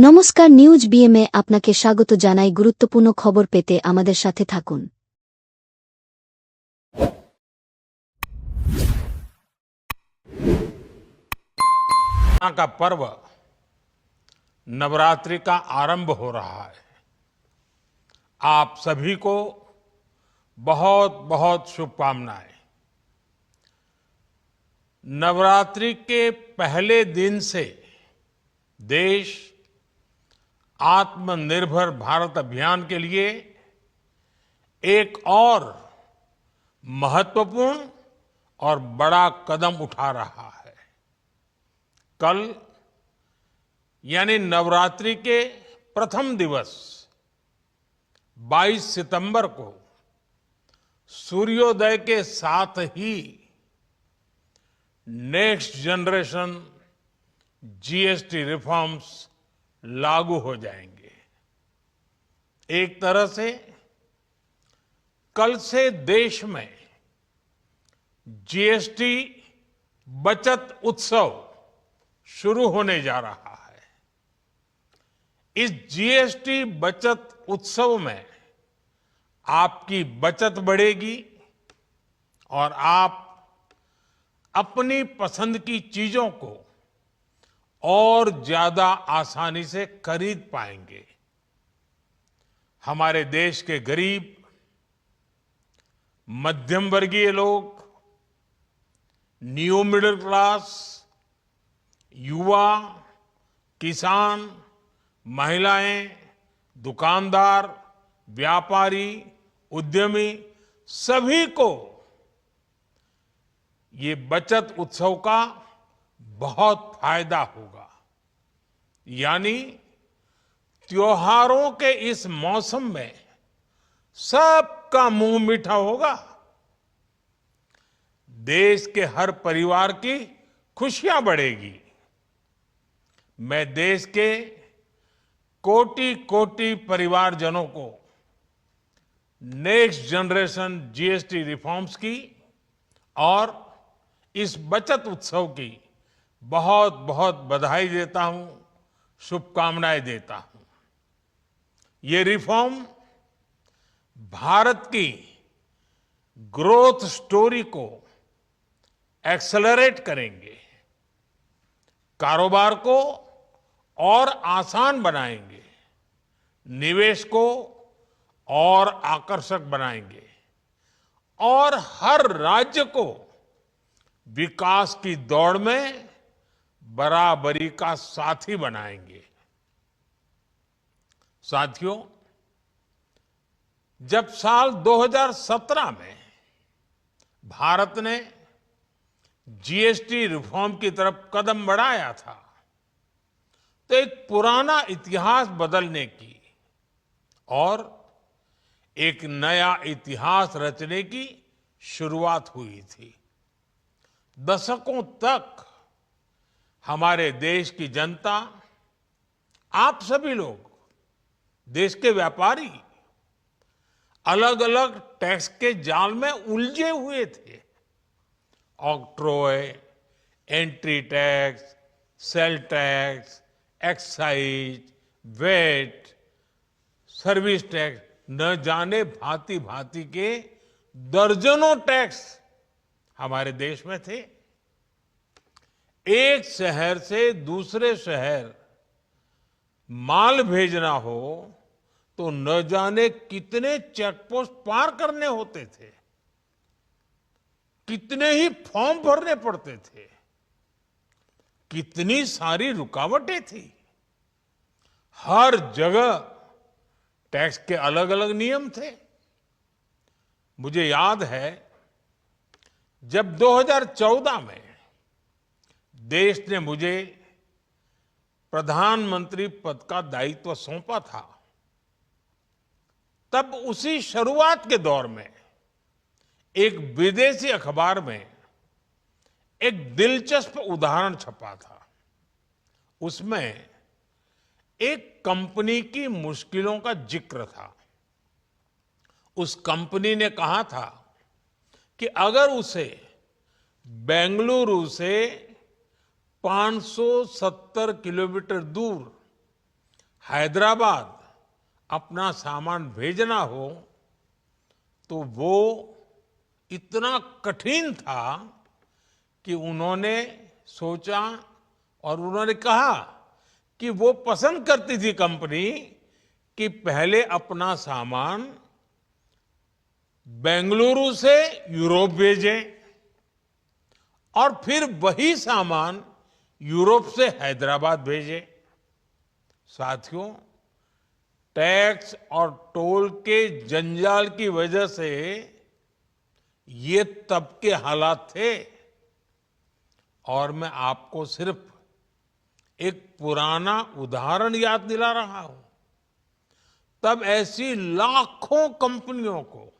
নমস্কার নিউজ বিএমে আপনাকে স্বাগত জানাই গুরুত্বপূর্ণ খবর পেতে আমাদের সাথে থাকুন। का पर्व नवरात्रि का आरंभ हो रहा है। आप सभी को बहुत बहुत शुभकामनाएं। नवरात्रि के पहले दिन से देश आत्मनिर्भर भारत अभियान के लिए एक और महत्वपूर्ण और बड़ा कदम उठा रहा है। कल यानी नवरात्रि के प्रथम दिवस 22 सितंबर को सूर्योदय के साथ ही नेक्स्ट जनरेशन जीएसटी रिफॉर्म्स लागू हो जाएंगे। एक तरह से कल से देश में जीएसटी बचत उत्सव शुरू होने जा रहा है। इस जीएसटी बचत उत्सव में आपकी बचत बढ़ेगी और आप अपनी पसंद की चीजों को और ज्यादा आसानी से खरीद पाएंगे। हमारे देश के गरीब, मध्यम वर्गीय लोग, न्यू मिडिल क्लास, युवा, किसान, महिलाएं, दुकानदार, व्यापारी, उद्यमी सभी को ये बचत उत्सव का बहुत फायदा होगा। यानी त्योहारों के इस मौसम में सबका मुंह मीठा होगा। देश के हर परिवार की खुशियां बढ़ेगी। मैं देश के कोटि कोटि परिवारजनों को नेक्स्ट जनरेशन जीएसटी रिफॉर्म्स की और इस बचत उत्सव की बहुत बहुत बधाई देता हूं, शुभकामनाएं देता हूं। ये रिफॉर्म भारत की ग्रोथ स्टोरी को एक्सेलरेट करेंगे, कारोबार को और आसान बनाएंगे, निवेश को और आकर्षक बनाएंगे और हर राज्य को विकास की दौड़ में बराबरी का साथी बनाएंगे। साथियों, जब साल 2017 में भारत ने जीएसटी रिफॉर्म की तरफ कदम बढ़ाया था तो एक पुराना इतिहास बदलने की और एक नया इतिहास रचने की शुरुआत हुई थी। दशकों तक हमारे देश की जनता, आप सभी लोग, देश के व्यापारी अलग अलग टैक्स के जाल में उलझे हुए थे। Octroi, entry tax, sale tax, excise, VAT, service tax, न जाने भांति भांति के दर्जनों टैक्स हमारे देश में थे। एक शहर से दूसरे शहर माल भेजना हो तो न जाने कितने चेकपोस्ट पार करने होते थे, कितने ही फॉर्म भरने पड़ते थे, कितनी सारी रुकावटें थी। हर जगह टैक्स के अलग अलग नियम थे। मुझे याद है जब 2014 में देश ने मुझे प्रधानमंत्री पद का दायित्व सौंपा था, तब उसी शुरुआत के दौर में एक विदेशी अखबार में एक दिलचस्प उदाहरण छपा था। उसमें एक कंपनी की मुश्किलों का जिक्र था। उस कंपनी ने कहा था कि अगर उसे बेंगलुरु से 570 किलोमीटर दूर हैदराबाद अपना सामान भेजना हो तो वो इतना कठिन था कि उन्होंने सोचा और उन्होंने कहा कि वो पसंद करती थी कंपनी कि पहले अपना सामान बेंगलुरु से यूरोप भेजें और फिर वही सामान यूरोप से हैदराबाद भेजें। साथियों, टैक्स और टोल के जंजाल की वजह से ये तब के हालात थे। और मैं आपको सिर्फ एक पुराना उदाहरण याद दिला रहा हूं। तब ऐसी लाखों कंपनियों को,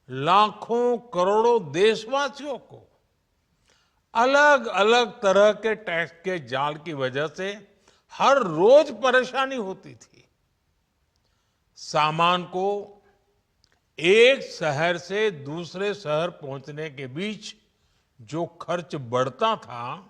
लाखों करोड़ों देशवासियों को अलग अलग तरह के टैक्स के जाल की वजह से हर रोज परेशानी होती थी। सामान को एक शहर से दूसरे शहर पहुंचने के बीच जो खर्च बढ़ता था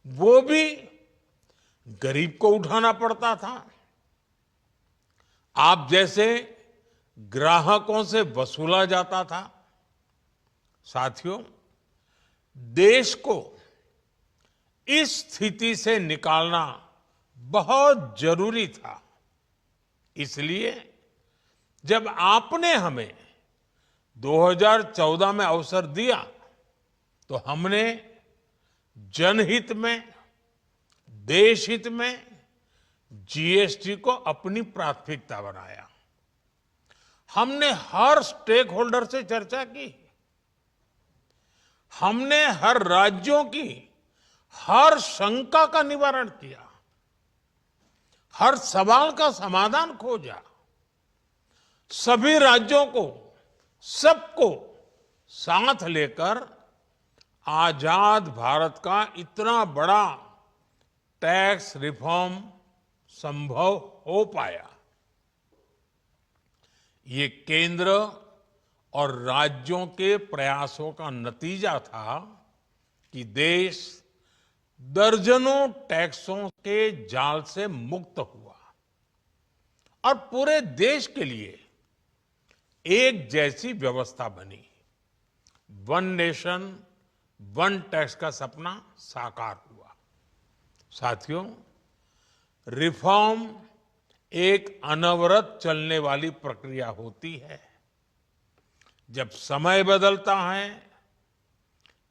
वो भी गरीब को उठाना पड़ता था। आप जैसे ग्राहकों से वसूला जाता था। साथियों, देश को इस स्थिति से निकालना बहुत जरूरी था। इसलिए जब आपने हमें 2014 में अवसर दिया तो हमने जनहित में, देश हित में जीएसटी को अपनी प्राथमिकता बनाया। हमने हर स्टेक होल्डर से चर्चा की। हमने हर राज्यों की हर शंका का निवारण किया, हर सवाल का समाधान खोजा। सभी राज्यों को, सबको साथ लेकर आजाद भारत का इतना बड़ा टैक्स रिफॉर्म संभव हो पाया। ये केंद्र और राज्यों के प्रयासों का नतीजा था कि देश दर्जनों टैक्सों के जाल से मुक्त हुआ और पूरे देश के लिए एक जैसी व्यवस्था बनी। वन नेशन वन टैक्स का सपना साकार हुआ। साथियों, रिफॉर्म एक अनवरत चलने वाली प्रक्रिया होती है। जब समय बदलता है,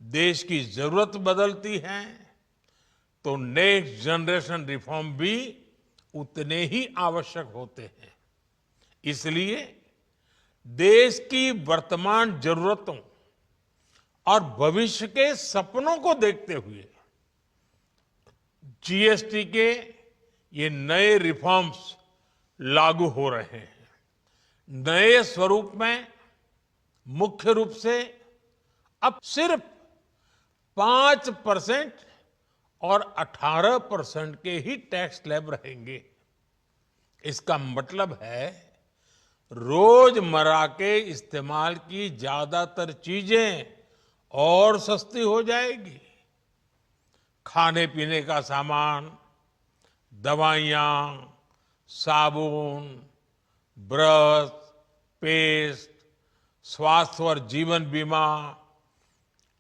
देश की जरूरत बदलती है, तो नेक्स्ट जनरेशन रिफॉर्म भी उतने ही आवश्यक होते हैं। इसलिए देश की वर्तमान जरूरतों और भविष्य के सपनों को देखते हुए जीएसटी के ये नए रिफॉर्म्स लागू हो रहे हैं। नए स्वरूप में मुख्य रूप से अब सिर्फ 5% और 18% के ही टैक्स स्लैब रहेंगे। इसका मतलब है रोजमर्रा के इस्तेमाल की ज्यादातर चीजें और सस्ती हो जाएगी। खाने पीने का सामान, दवाइयां, साबुन, ब्रश, पेस्ट, स्वास्थ्य और जीवन बीमा,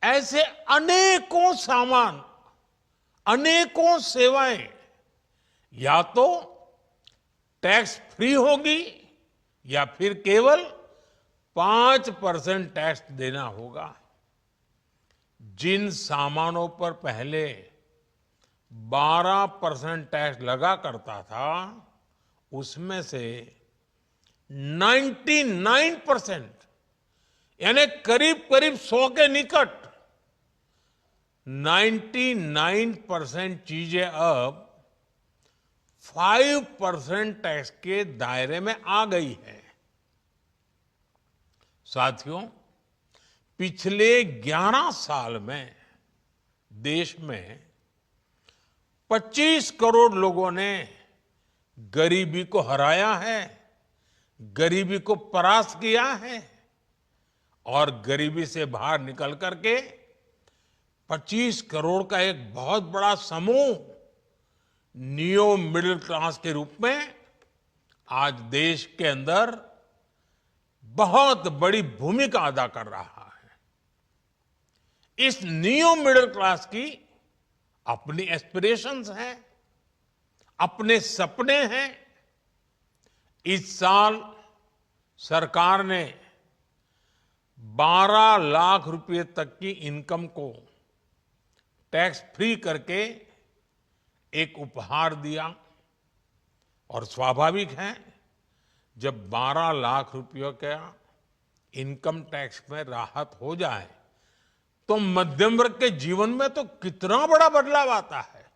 ऐसे अनेकों सामान, अनेकों सेवाएं या तो टैक्स फ्री होगी या फिर केवल 5% टैक्स देना होगा। जिन सामानों पर पहले 12% टैक्स लगा करता था, उसमें से 99% यानी करीब करीब 100 के निकट 99% चीजें अब 5% टैक्स के दायरे में आ गई है। साथियों, पिछले 11 साल में देश में 25 करोड़ लोगों ने गरीबी को हराया है, गरीबी को परास्त किया है और गरीबी से बाहर निकल करके 25 करोड़ का एक बहुत बड़ा समूह नियो मिडिल क्लास के रूप में आज देश के अंदर बहुत बड़ी भूमिका अदा कर रहा है। इस नियो मिडिल क्लास की अपनी एस्पिरेशंस हैं, अपने सपने हैं। इस साल सरकार ने 12 लाख रुपए तक की इनकम को टैक्स फ्री करके एक उपहार दिया और स्वाभाविक है जब 12 लाख रुपयों का इनकम टैक्स में राहत हो जाए तो मध्यम वर्ग के जीवन में तो कितना बड़ा बदलाव आता है,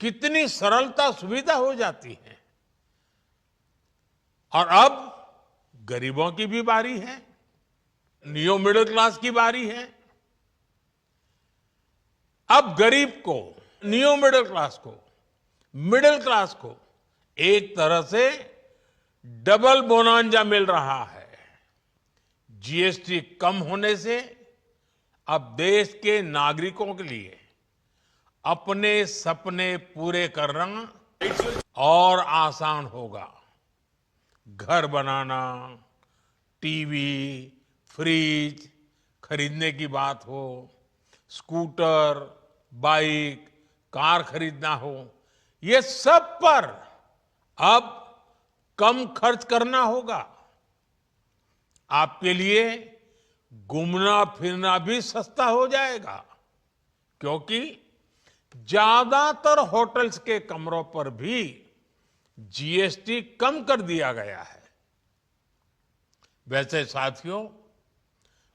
कितनी सरलता सुविधा हो जाती है। और अब गरीबों की भी बारी है, नियो मिडिल क्लास की बारी है। अब गरीब को, नियो मिडिल क्लास को एक तरह से डबल बोनांजा मिल रहा है। जीएसटी कम होने से अब देश के नागरिकों के लिए अपने सपने पूरे करना और आसान होगा। घर बनाना, टीवी, फ्रिज खरीदने की बात हो, स्कूटर, बाइक, कार खरीदना हो, ये सब पर अब कम खर्च करना होगा। आपके लिए घूमना फिरना भी सस्ता हो जाएगा, क्योंकि ज्यादातर होटल्स के कमरों पर भी जीएसटी कम कर दिया गया है। वैसे साथियों,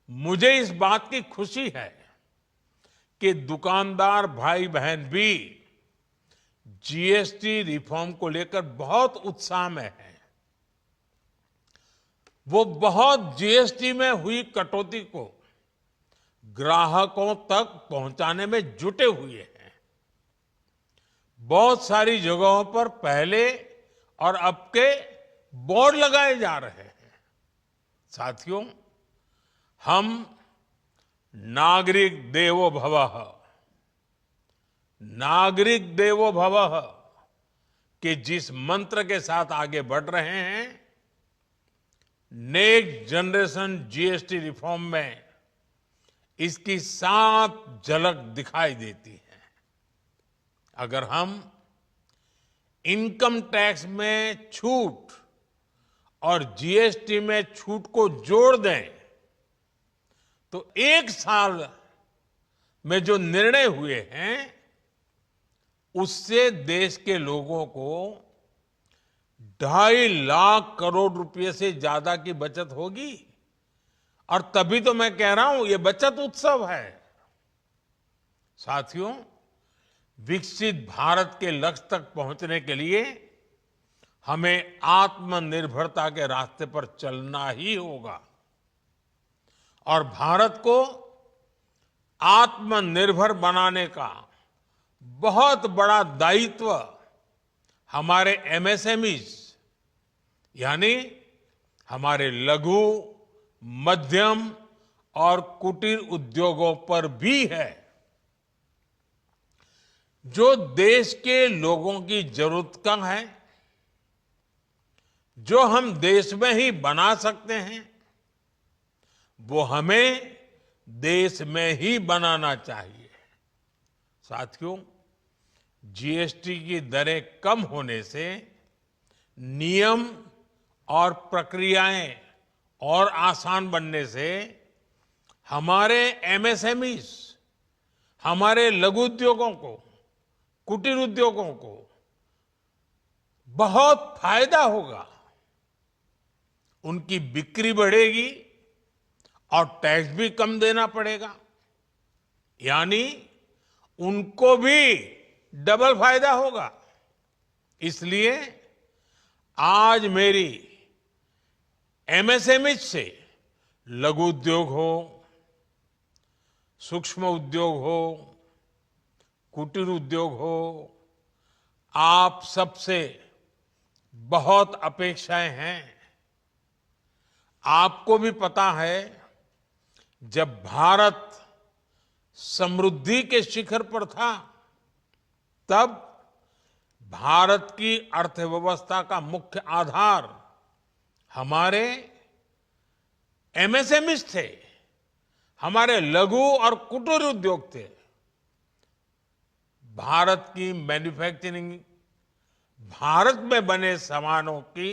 मुझे इस बात की खुशी है कि दुकानदार भाई बहन भी जीएसटी रिफॉर्म को लेकर बहुत उत्साह में हैं। वो बहुत जीएसटी में हुई कटौती को ग्राहकों तक पहुंचाने में जुटे हुए हैं। बहुत सारी जगहों पर पहले और अब के बोर्ड लगाए जा रहे हैं। साथियों, हम नागरिक देवो भवः के जिस मंत्र के साथ आगे बढ़ रहे हैं, नेक्स्ट जनरेशन जीएसटी रिफॉर्म में इसकी साफ झलक दिखाई देती है। अगर हम इनकम टैक्स में छूट और जीएसटी में छूट को जोड़ दें तो एक साल में जो निर्णय हुए हैं उससे देश के लोगों को 2.5 लाख करोड़ रुपए से ज्यादा की बचत होगी। और तभी तो मैं कह रहा हूं ये बचत उत्सव है। साथियों, विकसित भारत के लक्ष्य तक पहुंचने के लिए हमें आत्मनिर्भरता के रास्ते पर चलना ही होगा और भारत को आत्मनिर्भर बनाने का बहुत बड़ा दायित्व हमारे एमएसएमईज यानी हमारे लघु, मध्यम और कुटीर उद्योगों पर भी है, जो देश के लोगों की जरूरत का है, जो हम देश में ही बना सकते हैं, वो हमें देश में ही बनाना चाहिए। साथियों, जीएसटी की दरें कम होने से नियम और प्रक्रियाएं और आसान बनने से हमारे एमएसएमईज, हमारे लघु उद्योगों को, कुटीर उद्योगों को बहुत फायदा होगा। उनकी बिक्री बढ़ेगी और टैक्स भी कम देना पड़ेगा, यानी उनको भी डबल फायदा होगा। इसलिए आज मेरी एमएसएमई से लघु उद्योग हो, सूक्ष्म उद्योग हो, कुटीर उद्योग हो, आप सबसे बहुत अपेक्षाएं हैं। आपको भी पता है, जब भारत समृद्धि के शिखर पर था तब भारत की अर्थव्यवस्था का मुख्य आधार हमारे एमएसएमईज थे, हमारे लघु और कुटीर उद्योग थे। भारत की मैन्युफैक्चरिंग, भारत में बने सामानों की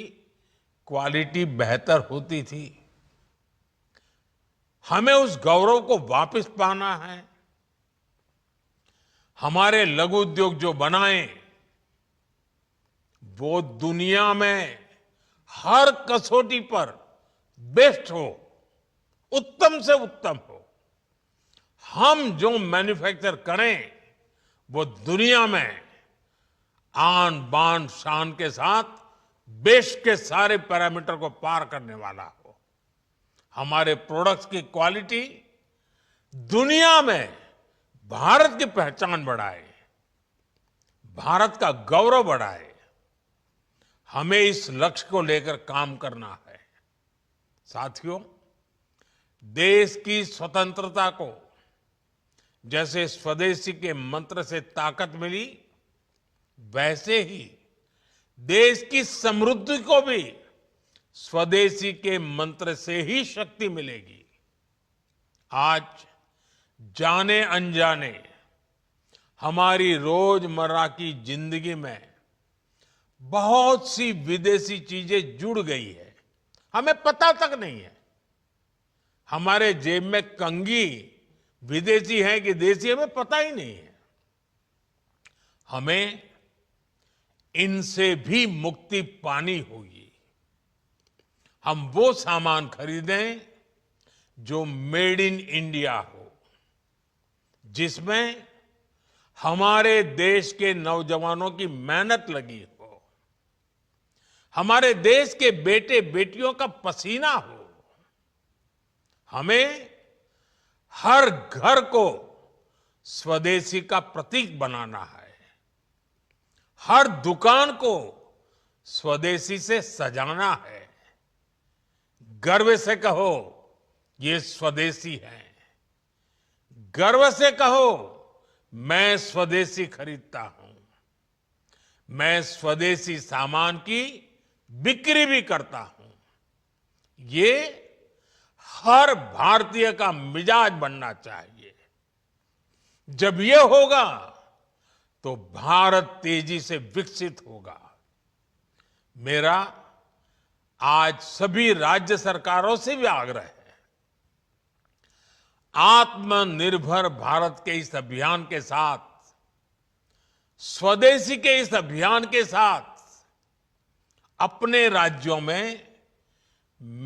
क्वालिटी बेहतर होती थी। हमें उस गौरव को वापस पाना है। हमारे लघु उद्योग जो बनाए वो दुनिया में हर कसौटी पर बेस्ट हो, उत्तम से उत्तम हो। हम जो मैन्युफैक्चर करें वो दुनिया में आन बान शान के साथ बेस्ट के सारे पैरामीटर को पार करने वाला हो। हमारे प्रोडक्ट्स की क्वालिटी दुनिया में भारत की पहचान बढ़ाए, भारत का गौरव बढ़ाए। हमें इस लक्ष्य को लेकर काम करना है। साथियों, देश की स्वतंत्रता को जैसे स्वदेशी के मंत्र से ताकत मिली, वैसे ही देश की समृद्धि को भी स्वदेशी के मंत्र से ही शक्ति मिलेगी। आज जाने अनजाने हमारी रोजमर्रा की जिंदगी में बहुत सी विदेशी चीजें जुड़ गई है, हमें पता तक नहीं है। हमारे जेब में कंघी विदेशी है कि देसी, हमें पता ही नहीं है। हमें इनसे भी मुक्ति पानी होगी। हम वो सामान खरीदें जो मेड इन इंडिया हो, जिसमें हमारे देश के नौजवानों की मेहनत लगी हो, हमारे देश के बेटे बेटियों का पसीना हो। हमें हर घर को स्वदेशी का प्रतीक बनाना है, हर दुकान को स्वदेशी से सजाना है। गर्व से कहो ये स्वदेशी है, गर्व से कहो मैं स्वदेशी खरीदता हूं, मैं स्वदेशी सामान की बिक्री भी करता हूं। ये हर भारतीय का मिजाज बनना चाहिए। जब ये होगा तो भारत तेजी से विकसित होगा। मेरा आज सभी राज्य सरकारों से भी आग्रह है, आत्मनिर्भर भारत के इस अभियान के साथ, स्वदेशी के इस अभियान के साथ अपने राज्यों में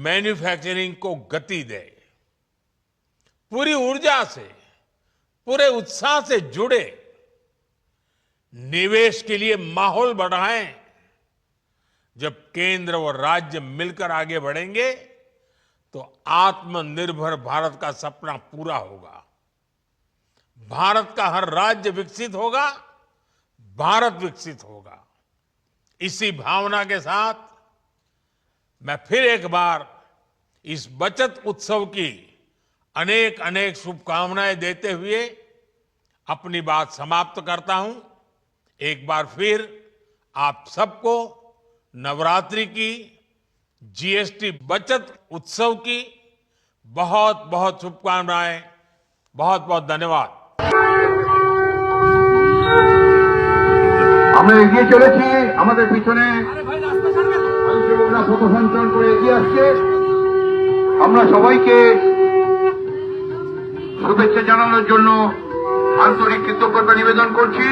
मैन्युफैक्चरिंग को गति दे। पूरी ऊर्जा से, पूरे उत्साह से जुड़े, निवेश के लिए माहौल बढ़ाएं। जब केंद्र और राज्य मिलकर आगे बढ़ेंगे तो आत्मनिर्भर भारत का सपना पूरा होगा। भारत का हर राज्य विकसित होगा, भारत विकसित होगा। इसी भावना के साथ मैं फिर एक बार इस बचत उत्सव की अनेक अनेक शुभकामनाएं देते हुए अपनी बात समाप्त करता हूं। एक बार फिर आप सबको नवरात्रि की, जीएसटी बचत उत्सव की बहुत बहुत शुभकामनाएं। बहुत बहुत धन्यवाद। আমরা এগিয়ে চলেছি, আমাদের পিছনে স্বয়ংসেবকরা পথসঞ্চরণ করে এগিয়ে আসছে। আমরা সবাইকে শুভেচ্ছা জানানোর জন্য আন্তরিক কৃতজ্ঞতা নিবেদন করছি।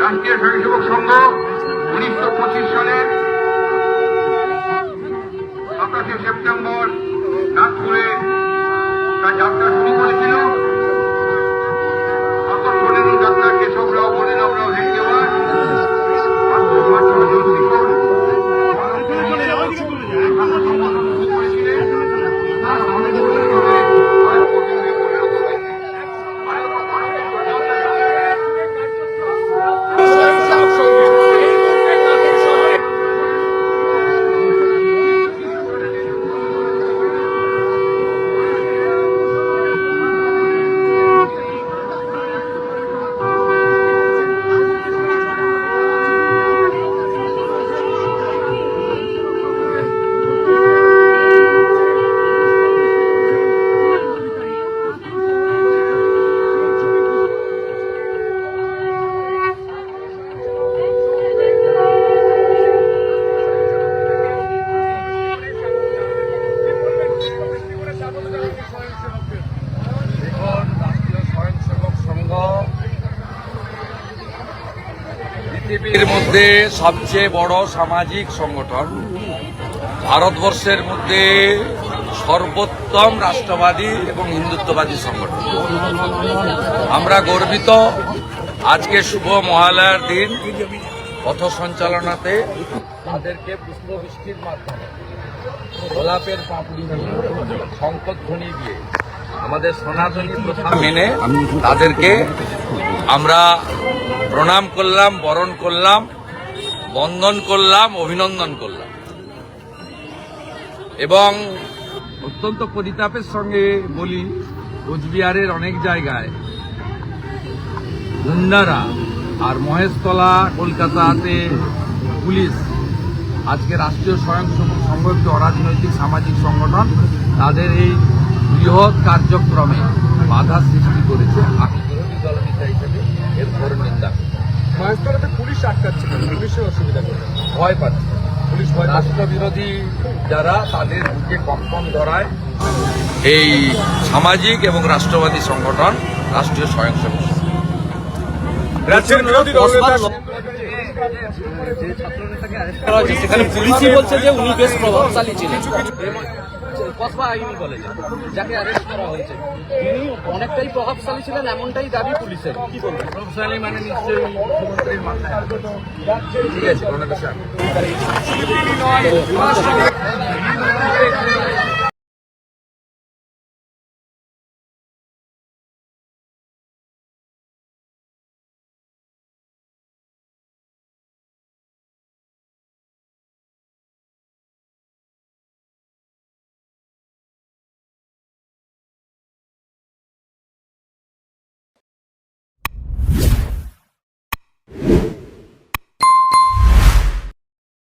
রাষ্ট্রীয় স্বয়ংসেবক সংঘ 1925 সালের 27 সেপ্টেম্বর নাগপুরে তার যাত্রা শুরু করেছিল। অতঃপরের এই যাত্রা কেশবরাও বলিরামরাও হেডগেওয়ার করেছিলেন। মধ্যে সবচেয়ে বড় সামাজিক সংগঠন, ভারতবর্ষের মধ্যে সর্বোত্তম রাষ্ট্রবাদী এবং হিন্দুত্ববাদী সংগঠন। আমরা গর্বিত আজকে শুভ মহালয়ার দিন পথ সঞ্চালনাতে তাদেরকে পুষ্পবৃষ্টির মাধ্যমে গোলাপের পাপড়ি দিয়ে শঙ্খধ্বনি দিয়ে আমাদের সনাতনী প্রথা মেনে তাদেরকে আমরা প্রণাম করলাম, বরণ করলাম, বন্দন করলাম, অভিনন্দন করলাম। এবং অত্যন্ত পরিতাপের সঙ্গে বলি, কোচবিহারের অনেক জায়গায় গুন্ডারা আর মহেশতলা কলকাতাতে পুলিশ আজকে রাষ্ট্রীয় স্বয়ংসেবক সংঘ একটি অরাজনৈতিক সামাজিক সংগঠন, তাদের এই বৃহৎ কার্যক্রমে বাধা সৃষ্টি করেছে। আমি বিরোধী দলনেতা হিসেবে এর ঘোর নিন্দা করি। মহেশতলাতে পুলিশ আটকাচ্ছে, পুলিশের অসুবিধা করে ভয় পাচ্ছে পুলিশ ভয় পাচ্ছে। রাষ্ট্রবিরোধী যারা, তাদের বুকে কম্পন ধরায় এই সামাজিক এবং রাষ্ট্রবাদী সংগঠন রাষ্ট্রীয় স্বয়ংসেবক সংঘ। রাজ্যের বিরোধী দলনেতা সেখানে পুলিশই বলছে যে উনি বেশ প্রভাবশালী ছিলেন। কসবা আইনি কলেজে যাকে অ্যারেস্ট করা হয়েছে তিনি অনেকটাই প্রভাবশালী ছিলেন, এমনটাই দাবি পুলিশের। কি বলবেন? প্রভাবশালী মানে নিশ্চয়ই মুখ্যমন্ত্রীর মাথায়। ঠিক আছে, কোনো বিষয় না।